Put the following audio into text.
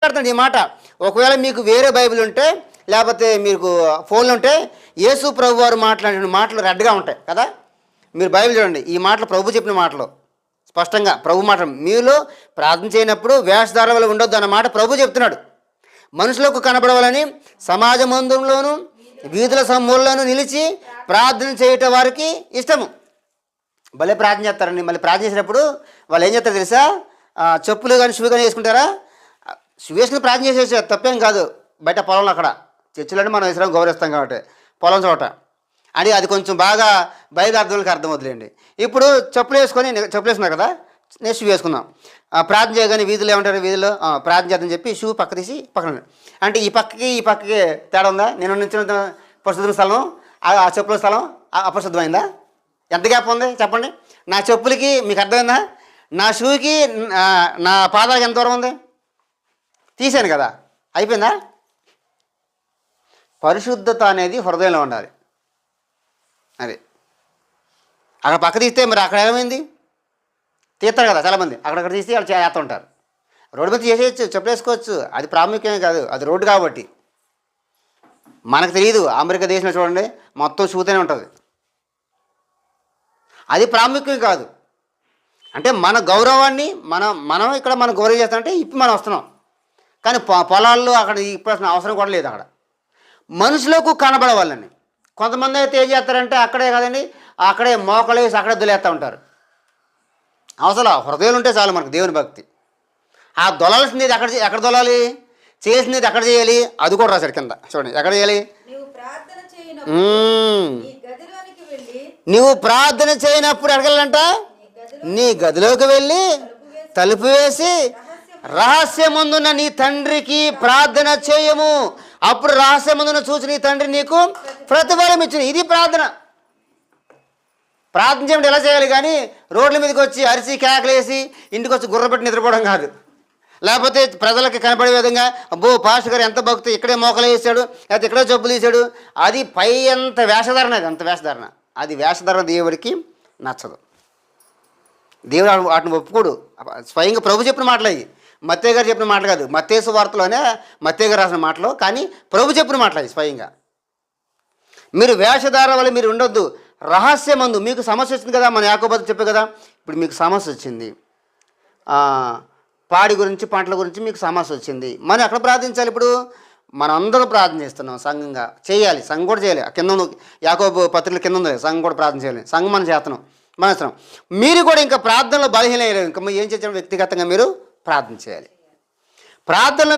మాట్లాడుతున్నాడు ఈ మాట. ఒకవేళ మీకు వేరే బైబిల్ ఉంటే లేకపోతే మీకు ఫోన్లు ఉంటే యేసు ప్రభు వారు మాట్లాడిన మాటలు రెడ్గా ఉంటాయి కదా. మీరు బైబిల్ చూడండి, ఈ మాటలు ప్రభు చెప్పిన మాటలు స్పష్టంగా ప్రభు మాట. మీలో ప్రార్థన చేయనప్పుడు వేషధారాలు ఉండొద్దు అన్న మాట ప్రభు చెప్తున్నాడు. మనుషులకు కనబడవాలని సమాజ మందిరంలోను వీధుల సమూహంలోనూ నిలిచి ప్రార్థన చేయటం వారికి ఇష్టము. భలే ప్రార్థన చేస్తారండి. మళ్ళీ ప్రార్థన చేసినప్పుడు వాళ్ళు ఏం చేస్తారు తెలుసా, చెప్పులు కానీ షూ కానీ వేసుకుంటారా, షూ వేసుకుని ప్రార్థన చేసేసారు, తప్పేం కాదు. బయట పొలంలో అక్కడ చర్చిలో మనం ఇస్లాం గౌరవిస్తాం కాబట్టి పొలం చోట అని అది కొంచెం బాగా బైబిల్ అర్థంలోకి అర్థం వదిలేండి. ఇప్పుడు చెప్పులు వేసుకున్నాం కదా, నేను షూ వేసుకున్నాం, ప్రార్థన చేయగానే వీధులు ఏమంటారు, వీధుల్లో ప్రార్థన చేద్దని చెప్పి షూ పక్క తీసి పక్కన అంటే ఈ పక్కకి తేడా ఉందా? నేను నిల్చున్న పరిశుద్ధమైన స్థలం ఆ చెప్పుల స్థలం అపరిశుద్ధమైందా? ఎంత గ్యాప్ ఉంది చెప్పండి. నా చెప్పులకి మీకు అర్థమైందా? నా షూకి నా పాదాలకు ఎంత దూరం ఉంది? తీసాను కదా, అయిపోయిందా? పరిశుద్ధత అనేది హృదయంలో ఉండాలి. అది అక్కడ పక్క తీస్తే మరి అక్కడ ఏమైంది? తీస్తారు కదా చాలామంది, అక్కడక్కడ తీసి వాళ్ళు చేస్తూ ఉంటారు. రోడ్డు మీద చేసేయచ్చు, చెప్పులు వేసుకోవచ్చు, అది ప్రాముఖ్యమే కాదు, అది రోడ్డు కాబట్టి. మనకు తెలియదు, అమెరికా దేశంలో చూడండి మొత్తం షూతోనే ఉంటుంది, అది ప్రాముఖ్యం కాదు. అంటే మన గౌరవాన్ని మనం ఇక్కడ మనం గౌరవం చేస్తామంటే ఇప్పుడు మనం వస్తున్నాం, కానీ పొలాల్లో అక్కడ ఇప్పుడు అవసరం కూడా లేదు. అక్కడ మనుషులకు కనబడవాలని కొంతమంది అయితే ఏం చేస్తారంటే అక్కడే కదండి, అక్కడే మోకలు వేసి అక్కడే దొలేస్తూ ఉంటారు. అవసరం హృదయాలు ఉంటే చాలు మనకు దేవుని భక్తి. ఆ దొలాల్సింది ఎక్కడ దొలాలి, చేయాల్సింది ఎక్కడ చేయాలి, అది కూడా రాశాడు కింద చూడండి. ఎక్కడ చేయాలి? నువ్వు ప్రార్థన చేయనప్పుడు ఎడగలంట, నీ గదిలోకి వెళ్ళి తలుపు వేసి రహస్యమందున్న నీ తండ్రికి ప్రార్థన చేయము, అప్పుడు రహస్యమందున చూసి నీ తండ్రి నీకు ప్రతిఫలం ఇచ్చిన. ఇది ప్రార్థన. ప్రార్థన చేయడం ఎలా చేయాలి కానీ రోడ్ల మీదకి వచ్చి అరిసి కేకలేసి ఇంటికి వచ్చి గుర్రపెట్టి నిద్రపోవడం కాదు. లేకపోతే ప్రజలకి కనపడే విధంగా అబ్బో పాస్టర్ గారు ఎంత భక్తి, ఇక్కడే మోకలు వేసాడు లేకపోతే ఇక్కడే జబ్బులు తీసాడు, అది పై అంత వేషధారణ, అది అంత వేషధారణ, అది వేషధారణ దేవుడికి నచ్చదు. దేవుడు వాటిని ఒప్పుకోడు. స్వయంగా ప్రభు చెప్పిన మాటలు అవి, మత్తయ్య గారు చెప్పిన మాటలు కాదు. మత్తయి సువార్తలోనే మత్తయ్య గారు రాసిన మాటలు, కానీ ప్రభు చెప్పిన మాటలు అవి స్వయంగా. మీరు వేషధార వల్ల మీరు ఉండొద్దు. రహస్యమందు మీకు సమస్య వచ్చింది కదా, మన యాకోబు చెప్పే కదా, ఇప్పుడు మీకు సమస్య వచ్చింది, పాడి గురించి పంటల గురించి మీకు సమస్య వచ్చింది, మనం ఎక్కడ ప్రార్థించాలి? ఇప్పుడు మనం అందరూ ప్రార్థన చేస్తున్నాం, సంఘంగా చేయాలి, సంఘం కూడా చేయాలి. కింద యాకోబు పత్రికల కింద ఉంది, సంఘం కూడా ప్రార్థన చేయాలి. సంఘం మనం చేస్తున్నాం, మన ఇస్తున్నాం. మీరు కూడా ఇంకా ప్రార్థనలో బలహీన ఇంకా ఏం చేయాలి? వ్యక్తిగతంగా మీరు ప్రార్థన చేయాలి. ప్రార్థనలో